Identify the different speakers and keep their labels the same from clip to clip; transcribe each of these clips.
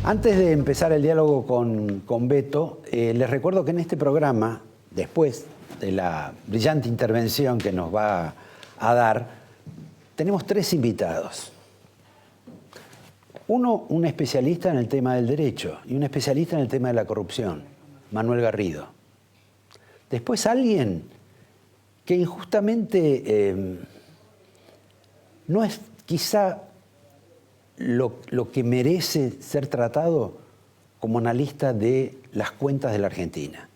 Speaker 1: Antes de empezar el diálogo con Beto, les recuerdo que en este programa, después de la brillante intervención que nos va a dar, tenemos tres invitados. Uno, un especialista en el tema del derecho y un especialista en el tema de la corrupción, Manuel Garrido. Después alguien que injustamente no es quizá lo que merece ser tratado como analista de las cuentas de la Argentina.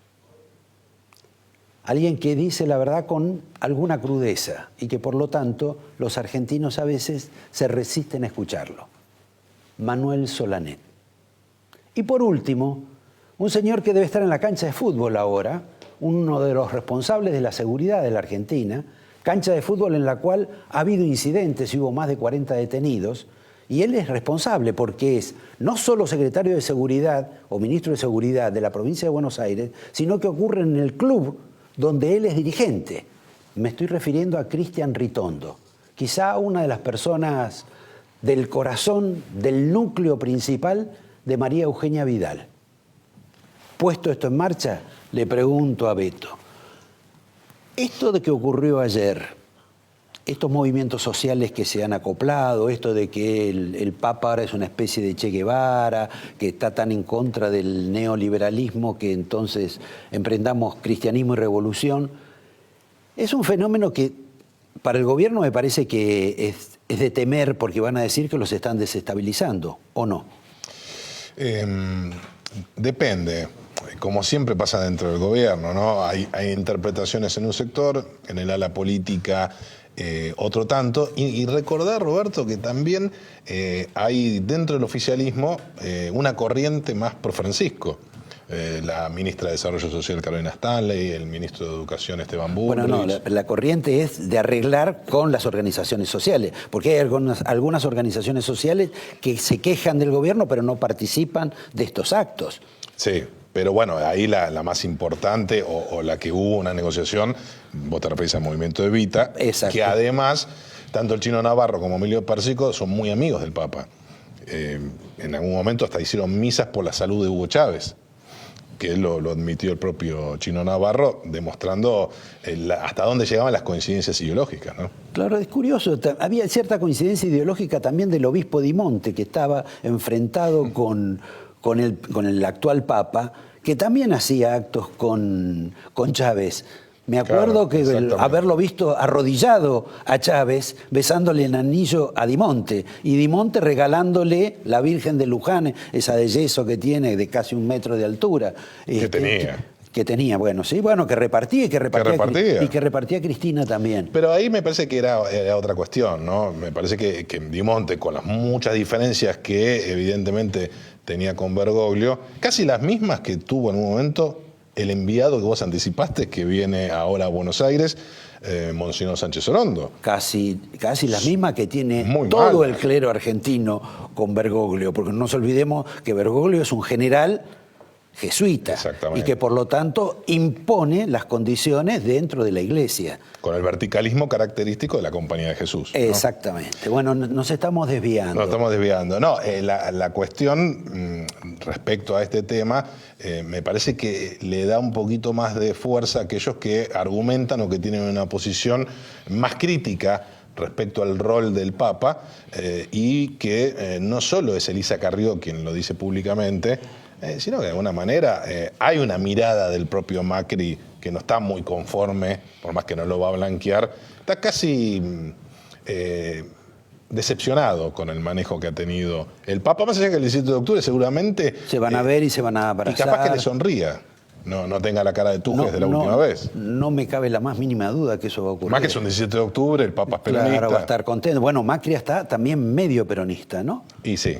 Speaker 1: Alguien que dice la verdad con alguna crudeza y que por lo tanto los argentinos a veces se resisten a escucharlo. Manuel Solanet. Y por último, un señor que debe estar en la cancha de fútbol ahora, uno de los responsables de la seguridad de la Argentina, cancha de fútbol en la cual ha habido incidentes y hubo más de 40 detenidos, y él es responsable porque es no solo secretario de Seguridad o ministro de Seguridad de la provincia de Buenos Aires, sino que ocurre en el club donde él es dirigente. Me estoy refiriendo a Cristian Ritondo, quizá una de las personas del corazón, del núcleo principal de María Eugenia Vidal. Puesto esto en marcha, le pregunto a Beto, esto de que ocurrió ayer, estos movimientos sociales que se han acoplado, esto de que el Papa ahora es una especie de Che Guevara, que está tan en contra del neoliberalismo que entonces emprendamos cristianismo y revolución, es un fenómeno que para el gobierno me parece que es de temer porque van a decir que los están desestabilizando, ¿o no?
Speaker 2: Depende. Como siempre pasa dentro del gobierno, ¿no? Hay interpretaciones en un sector, en el ala política otro tanto. Y recordar, Roberto, que también hay dentro del oficialismo una corriente más pro Francisco. La ministra de Desarrollo Social, Carolina Stanley, el ministro de Educación, Esteban Bullrich.
Speaker 1: Bueno, no, la corriente es de arreglar con las organizaciones sociales, porque hay algunas organizaciones sociales que se quejan del gobierno pero no participan de estos actos.
Speaker 2: Sí, pero bueno, ahí la más importante o la que hubo una negociación, vos te referís al movimiento de Evita,
Speaker 1: exacto,
Speaker 2: que además, tanto el Chino Navarro como Emilio Pérsico son muy amigos del Papa. En algún momento hasta hicieron misas por la salud de Hugo Chávez, que lo admitió el propio Chino Navarro, demostrando hasta dónde llegaban las coincidencias ideológicas, ¿no?
Speaker 1: Claro, es curioso, había cierta coincidencia ideológica también del obispo Di Monte, que estaba enfrentado con el actual Papa, que también hacía actos con Chávez. Me acuerdo que haberlo visto arrodillado a Chávez, besándole el anillo a Di Monte, y Di Monte regalándole la Virgen de Luján, esa de yeso que tiene de casi 1 metro de altura. Que tenía, bueno, sí, bueno, que repartía y que repartía Cristina también.
Speaker 2: Pero ahí me parece que era otra cuestión, ¿no? Me parece que Di Monte, con las muchas diferencias que evidentemente tenía con Bergoglio, casi las mismas que tuvo en un momento el enviado que vos anticipaste, que viene ahora a Buenos Aires, Monseñor Sánchez Orondo.
Speaker 1: Casi la misma que tiene todo el clero argentino con Bergoglio, porque no nos olvidemos que Bergoglio es un general jesuita y que por lo tanto impone las condiciones dentro de la iglesia.
Speaker 2: Con el verticalismo característico de la Compañía de Jesús, ¿no?
Speaker 1: Exactamente. Bueno, nos estamos desviando.
Speaker 2: Nos estamos desviando. No, la cuestión respecto a este tema me parece que le da un poquito más de fuerza a aquellos que argumentan o que tienen una posición más crítica respecto al rol del Papa y que no solo es Elisa Carrió quien lo dice públicamente, sino que de alguna manera hay una mirada del propio Macri que no está muy conforme, por más que no lo va a blanquear, está casi decepcionado con el manejo que ha tenido el Papa, más allá que el 17 de octubre seguramente
Speaker 1: se van a ver y se van a abrazar.
Speaker 2: Y capaz que le sonría, no tenga la cara de Tujes de la última vez.
Speaker 1: No me cabe la más mínima duda que eso va a ocurrir.
Speaker 2: Más que es un 17 de octubre, el Papa es peronista.
Speaker 1: Claro, va a estar contento. Bueno, Macri está también medio peronista, ¿no?
Speaker 2: Y sí,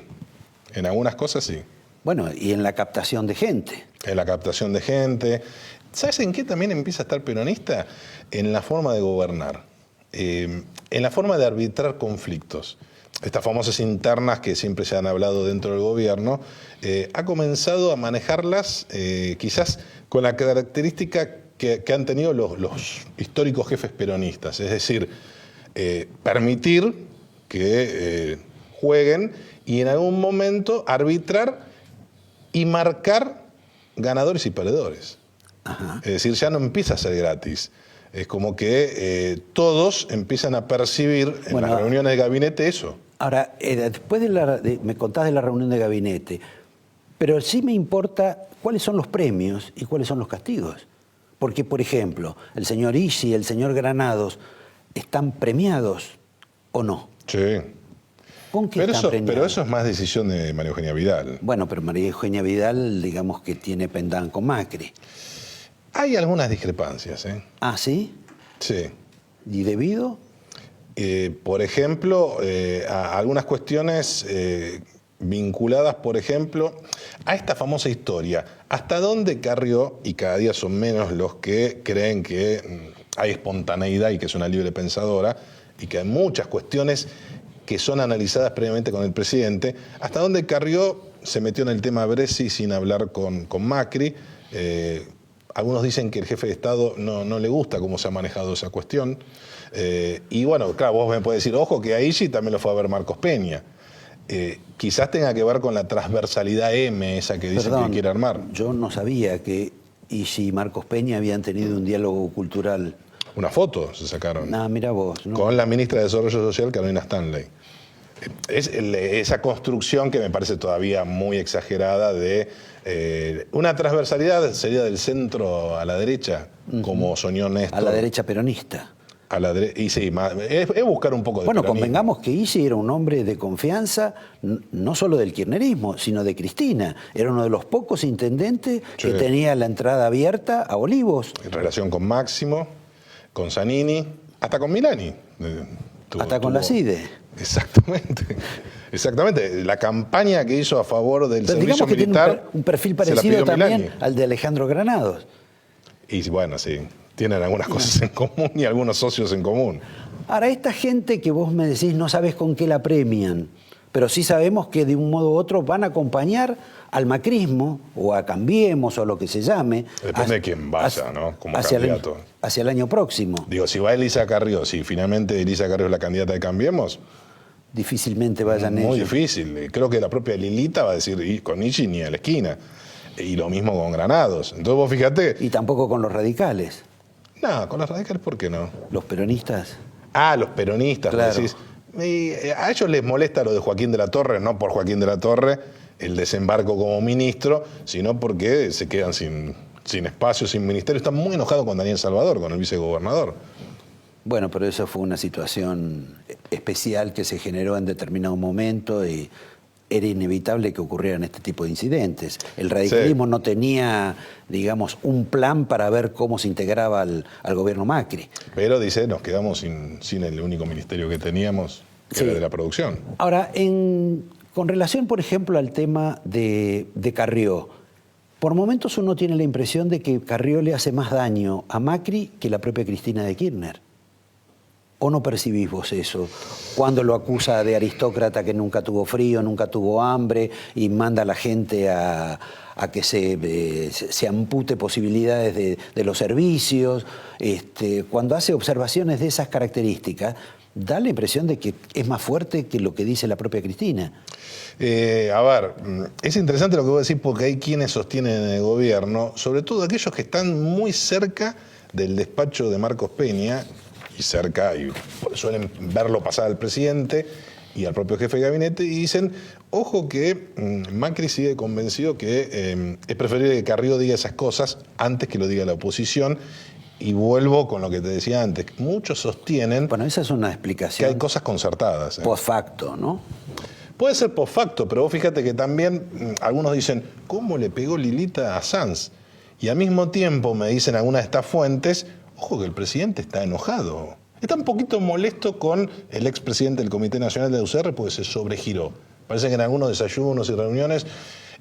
Speaker 2: en algunas cosas sí.
Speaker 1: Bueno, y en la captación de gente.
Speaker 2: En la captación de gente. ¿Sabes en qué también empieza a estar peronista? En la forma de gobernar, en la forma de arbitrar conflictos. Estas famosas internas que siempre se han hablado dentro del gobierno, ha comenzado a manejarlas quizás con la característica que han tenido los históricos jefes peronistas, es decir, permitir que jueguen y en algún momento arbitrar y marcar ganadores y perdedores.
Speaker 1: Ajá.
Speaker 2: Es decir, ya no empieza a ser gratis. Es como que todos empiezan a percibir en las reuniones de gabinete eso.
Speaker 1: Ahora, después me contás de la reunión de gabinete, pero sí me importa cuáles son los premios y cuáles son los castigos. Porque, por ejemplo, el señor Isi y el señor Granados están premiados o no.
Speaker 2: Sí.
Speaker 1: ¿Con qué están premiados?
Speaker 2: Pero eso es más decisión de María Eugenia Vidal.
Speaker 1: Bueno, pero María Eugenia Vidal, digamos que tiene pendán con Macri.
Speaker 2: Hay algunas discrepancias, ¿eh?
Speaker 1: ¿Ah, sí?
Speaker 2: Sí.
Speaker 1: ¿Y debido?
Speaker 2: Por ejemplo, a algunas cuestiones vinculadas, por ejemplo, a esta famosa historia. ¿Hasta dónde Carrió, y cada día son menos los que creen que hay espontaneidad y que es una libre pensadora, y que hay muchas cuestiones que son analizadas previamente con el presidente, hasta dónde Carrió se metió en el tema Bresi sin hablar con Macri? Algunos dicen que el jefe de Estado no le gusta cómo se ha manejado esa cuestión. Y bueno, claro, vos me puedes decir, ojo, que ahí sí también lo fue a ver Marcos Peña. Quizás tenga que ver con la transversalidad M, esa que dicen que quiere armar.
Speaker 1: Yo no sabía que Isi y Marcos Peña habían tenido un diálogo cultural.
Speaker 2: Una foto se sacaron.
Speaker 1: Ah, mira vos. ¿No?
Speaker 2: Con la ministra de Desarrollo Social, Carolina Stanley. Es esa construcción que me parece todavía muy exagerada de una transversalidad sería del centro a la derecha, como soñó Néstor.
Speaker 1: A la derecha peronista.
Speaker 2: A la y sí, es buscar un poco de
Speaker 1: Bueno,
Speaker 2: peronismo.
Speaker 1: convengamos que Isi era un hombre de confianza, no solo del kirchnerismo, sino de Cristina. Era uno de los pocos intendentes que tenía la entrada abierta a Olivos.
Speaker 2: En relación con Máximo, con Zanini, hasta con Milani.
Speaker 1: Hasta con la CIDE.
Speaker 2: Exactamente. Exactamente. La campaña que hizo a favor del servicio
Speaker 1: que
Speaker 2: militar.
Speaker 1: Tiene un perfil parecido también al de Alejandro Granados.
Speaker 2: Y bueno, sí. Tienen algunas cosas en común y algunos socios en común.
Speaker 1: Ahora, esta gente que vos me decís no sabes con qué la premian, pero sí sabemos que de un modo u otro van a acompañar al macrismo o a Cambiemos o lo que se llame.
Speaker 2: Depende de quién vaya, ¿no? Como candidato.
Speaker 1: Hacia el año próximo.
Speaker 2: Digo, si va Elisa Carrió, si finalmente Elisa Carrió es la candidata de Cambiemos,
Speaker 1: difícilmente vayan ellos.
Speaker 2: Muy difícil. Creo que la propia Lilita va a decir, con Isi ni a la esquina. Y lo mismo con Granados. Entonces vos fíjate...
Speaker 1: Y tampoco con los radicales.
Speaker 2: No, con los radicales, ¿por qué no?
Speaker 1: ¿Los peronistas?
Speaker 2: Ah, los peronistas,
Speaker 1: claro.
Speaker 2: Decís. A ellos les molesta lo de Joaquín de la Torre, no por Joaquín de la Torre, el desembarco como ministro, sino porque se quedan sin espacio, sin ministerio. Están muy enojados con Daniel Salvador, con el vicegobernador.
Speaker 1: Bueno, pero eso fue una situación especial que se generó en determinado momento y era inevitable que ocurrieran este tipo de incidentes. El radicalismo no tenía, digamos, un plan para ver cómo se integraba al gobierno Macri.
Speaker 2: Pero, dice, nos quedamos sin el único ministerio que teníamos, que era de la producción.
Speaker 1: Ahora, con relación, por ejemplo, al tema de Carrió, por momentos uno tiene la impresión de que Carrió le hace más daño a Macri que la propia Cristina de Kirchner. ¿O no percibís vos eso? Cuando lo acusa de aristócrata que nunca tuvo frío, nunca tuvo hambre y manda a la gente a que se ampute posibilidades de los servicios. Cuando hace observaciones de esas características, da la impresión de que es más fuerte que lo que dice la propia Cristina.
Speaker 2: A ver, es interesante lo que vos decís porque hay quienes sostienen en el gobierno, sobre todo aquellos que están muy cerca del despacho de Marcos Peña, y cerca, y suelen verlo pasar al presidente y al propio jefe de gabinete, y dicen, ojo que Macri sigue convencido que es preferible que Carrió diga esas cosas antes que lo diga la oposición, y vuelvo con lo que te decía antes, muchos sostienen...
Speaker 1: Bueno, esa es una explicación.
Speaker 2: Que hay cosas concertadas.
Speaker 1: Post facto, ¿no?
Speaker 2: Puede ser post facto, pero vos fíjate que también algunos dicen, ¿cómo le pegó Lilita a Sanz? Y al mismo tiempo me dicen algunas de estas fuentes, ojo que el presidente está enojado. Está un poquito molesto con el expresidente del Comité Nacional de la UCR porque se sobregiró. Parece que en algunos desayunos y reuniones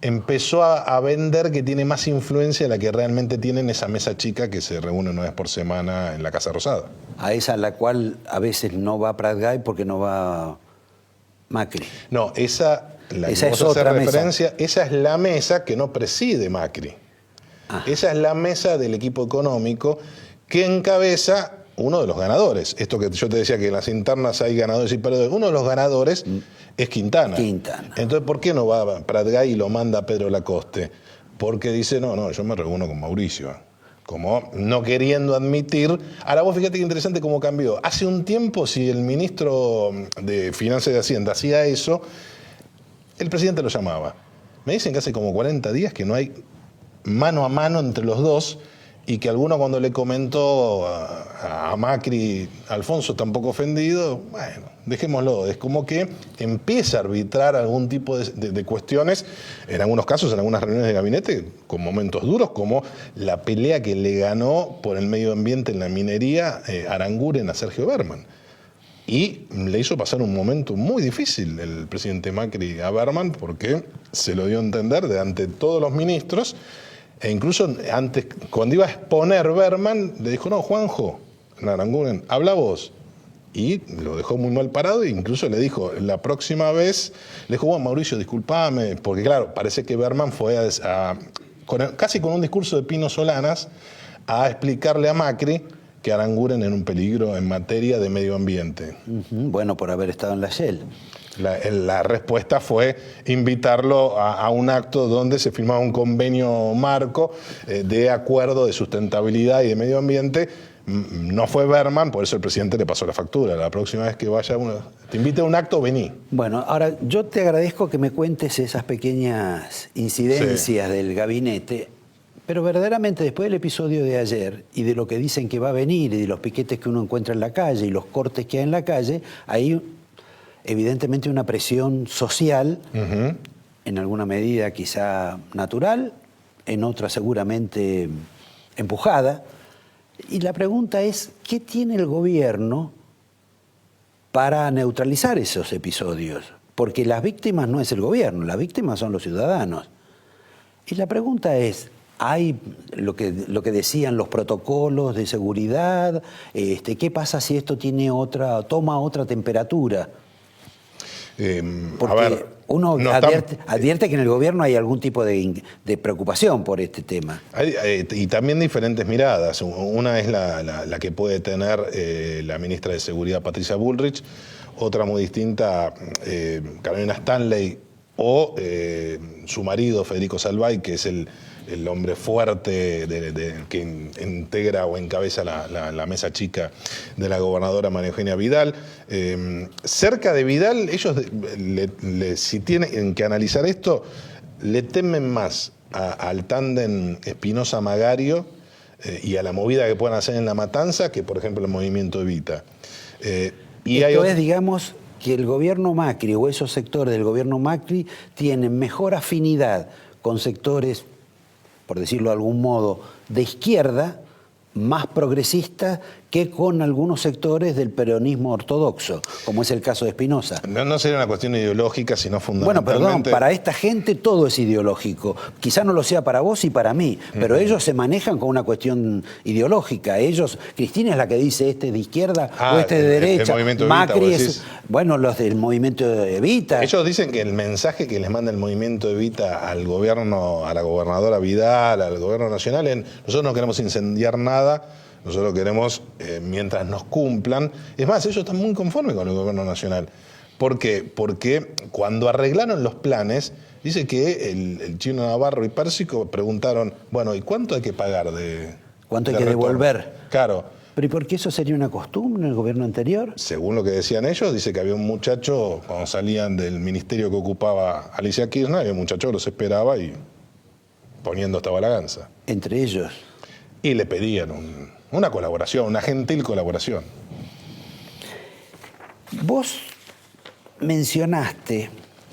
Speaker 2: empezó a vender que tiene más influencia de la que realmente tiene en esa mesa chica que se reúne una vez por semana en la Casa Rosada.
Speaker 1: A esa a la cual a veces no va Prat Gay porque no va Macri.
Speaker 2: No, esa
Speaker 1: es otra
Speaker 2: referencia, esa es la mesa que no preside Macri.
Speaker 1: Ah.
Speaker 2: Esa es la mesa del equipo económico que encabeza uno de los ganadores. Esto que yo te decía que en las internas hay ganadores y perdedores. Uno de los ganadores es Quintana.
Speaker 1: Quintana.
Speaker 2: Entonces, ¿por qué no va Pratgay y lo manda a Pedro Lacoste? Porque dice, no, yo me reúno con Mauricio. Como no queriendo admitir. Ahora vos fíjate qué interesante cómo cambió. Hace un tiempo, si el ministro de Finanzas y de Hacienda hacía eso, el presidente lo llamaba. Me dicen que hace como 40 días que no hay mano a mano entre los dos y que alguno cuando le comentó a Macri, Alfonso tampoco ofendido, bueno, dejémoslo. Es como que empieza a arbitrar algún tipo de cuestiones, en algunos casos, en algunas reuniones de gabinete, con momentos duros, como la pelea que le ganó por el medio ambiente en la minería Aranguren a Sergio Berman. Y le hizo pasar un momento muy difícil el presidente Macri a Berman porque se lo dio a entender de ante todos los ministros e incluso antes, cuando iba a exponer Berman, le dijo, no, Juanjo, Aranguren, habla vos. Y lo dejó muy mal parado e incluso le dijo, la próxima vez, le dijo, bueno, Mauricio, discúlpame, porque claro, parece que Berman fue casi con un discurso de Pino Solanas a explicarle a Macri que Aranguren era un peligro en materia de medio ambiente.
Speaker 1: Bueno, por haber estado en la Shell.
Speaker 2: La respuesta fue invitarlo a un acto donde se firmaba un convenio marco de acuerdo de sustentabilidad y de medio ambiente. No fue Berman, por eso el presidente le pasó la factura. La próxima vez que vaya te invite a un acto, vení.
Speaker 1: Bueno, ahora yo te agradezco que me cuentes esas pequeñas incidencias del gabinete. Pero verdaderamente después del episodio de ayer y de lo que dicen que va a venir y de los piquetes que uno encuentra en la calle y los cortes que hay en la calle, hay evidentemente una presión social, en alguna medida quizá natural, en otra seguramente empujada. Y la pregunta es, ¿qué tiene el gobierno para neutralizar esos episodios? Porque las víctimas no es el gobierno, las víctimas son los ciudadanos. Y la pregunta es, hay lo que decían los protocolos de seguridad, ¿qué pasa si esto toma otra temperatura? Porque
Speaker 2: a ver,
Speaker 1: uno advierte que en el gobierno hay algún tipo de preocupación por este tema.
Speaker 2: Y también diferentes miradas. Una es la que puede tener la ministra de Seguridad, Patricia Bullrich, otra muy distinta, Carolina Stanley, o su marido, Federico Salvay, que es el hombre fuerte que integra o encabeza la mesa chica de la gobernadora María Eugenia Vidal. Cerca de Vidal, ellos, si tienen que analizar esto, le temen más al tándem Espinosa-Magario y a la movida que puedan hacer en La Matanza que, por ejemplo, el movimiento Evita.
Speaker 1: Esto es, digamos, que el gobierno Macri o esos sectores del gobierno Macri tienen mejor afinidad con sectores, por decirlo de algún modo, de izquierda, más progresistas, que con algunos sectores del peronismo ortodoxo, como es el caso de Espinosa.
Speaker 2: No sería una cuestión ideológica, sino fundamentalmente...
Speaker 1: Bueno, perdón, para esta gente todo es ideológico. Quizá no lo sea para vos y para mí, pero ellos se manejan con una cuestión ideológica. Cristina es la que dice este es de izquierda o este de derecha.
Speaker 2: El movimiento
Speaker 1: Macri
Speaker 2: Evita,
Speaker 1: es... Bueno, los del movimiento Evita.
Speaker 2: Ellos dicen que el mensaje que les manda el movimiento Evita al gobierno, a la gobernadora Vidal, al gobierno nacional, es: nosotros no queremos incendiar nada, nosotros queremos, mientras nos cumplan. Es más, ellos están muy conformes con el gobierno nacional. ¿Por qué? Porque cuando arreglaron los planes, dice que el Chino Navarro y Pérsico preguntaron, bueno, ¿y cuánto hay que pagar de
Speaker 1: ¿Cuánto hay que devolver?
Speaker 2: Claro.
Speaker 1: ¿Pero y por qué eso sería una costumbre en el gobierno anterior?
Speaker 2: Según lo que decían ellos, dice que había un muchacho, cuando salían del ministerio que ocupaba Alicia Kirchner, había un muchacho que los esperaba y poniendo esta balaganza.
Speaker 1: Entre ellos.
Speaker 2: Y le pedían una colaboración, una gentil colaboración.
Speaker 1: Vos mencionaste,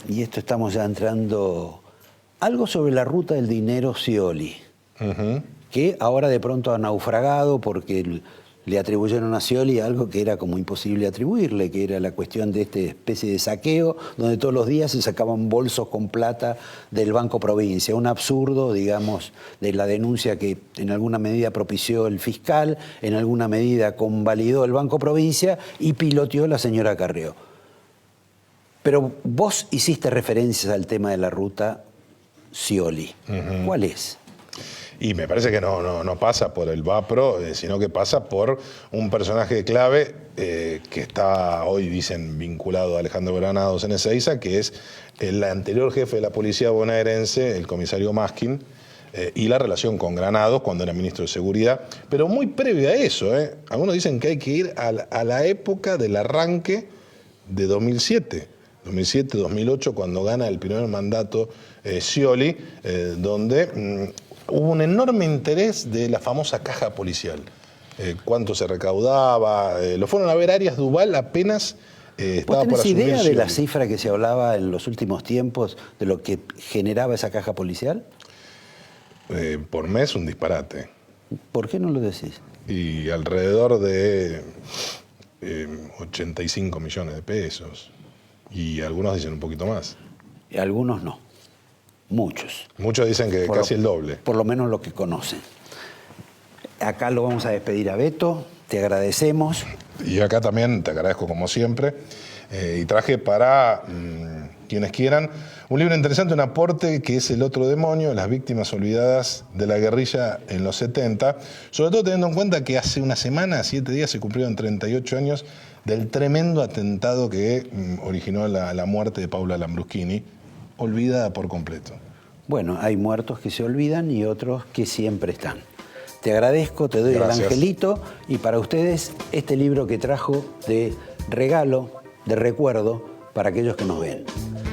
Speaker 1: y esto estamos ya entrando, algo sobre la ruta del dinero Scioli, que ahora de pronto ha naufragado porque le atribuyeron a Scioli algo que era como imposible atribuirle, que era la cuestión de esta especie de saqueo, donde todos los días se sacaban bolsos con plata del Banco Provincia. Un absurdo, digamos, de la denuncia que en alguna medida propició el fiscal, en alguna medida convalidó el Banco Provincia y piloteó la señora Carrió. Pero vos hiciste referencias al tema de la ruta Scioli. ¿Cuál es?
Speaker 2: Y me parece que no pasa por el Vapro, sino que pasa por un personaje clave que está hoy, dicen, vinculado a Alejandro Granados en Ezeiza, que es el anterior jefe de la policía bonaerense, el comisario Maskin, y la relación con Granados cuando era ministro de Seguridad. Pero muy previo a eso, algunos dicen que hay que ir a la época del arranque de 2007. 2007-2008, cuando gana el primer mandato Scioli, donde hubo un enorme interés de la famosa caja policial. Cuánto se recaudaba, lo fueron a ver Arias Duval apenas estaba por asumir
Speaker 1: ¿Tenés idea de
Speaker 2: Scioli.
Speaker 1: la cifra que se hablaba en los últimos tiempos de lo que generaba esa caja policial?
Speaker 2: Por mes un disparate.
Speaker 1: ¿Por qué no lo decís?
Speaker 2: Y alrededor de 85 millones de pesos. Y algunos dicen un poquito más.
Speaker 1: Y algunos no. Muchos.
Speaker 2: Muchos dicen que casi el doble.
Speaker 1: Por lo menos lo que conocen. Acá lo vamos a despedir a Beto. Te agradecemos.
Speaker 2: Y acá también te agradezco como siempre. Y traje para quienes quieran un libro interesante, un aporte que es El otro demonio, las víctimas olvidadas de la guerrilla en los 70, sobre todo teniendo en cuenta que hace una semana, 7 días, se cumplieron 38 años del tremendo atentado que originó la muerte de Paula Lambruschini, olvidada por completo.
Speaker 1: Bueno, hay muertos que se olvidan y otros que siempre están. Te agradezco, te doy
Speaker 2: Gracias.
Speaker 1: el angelito y para ustedes este libro que trajo de regalo, de recuerdo para aquellos que nos ven.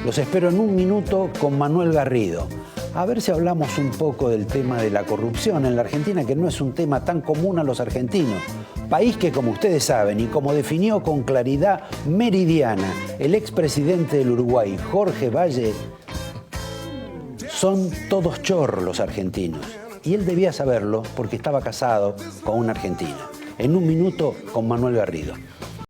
Speaker 1: Los espero en un minuto con Manuel Garrido. A ver si hablamos un poco del tema de la corrupción en la Argentina, que no es un tema tan común a los argentinos. País que, como ustedes saben, y como definió con claridad meridiana el expresidente del Uruguay, Jorge Valle, son todos chorros los argentinos. Y él debía saberlo porque estaba casado con una argentina. En un minuto con Manuel Garrido.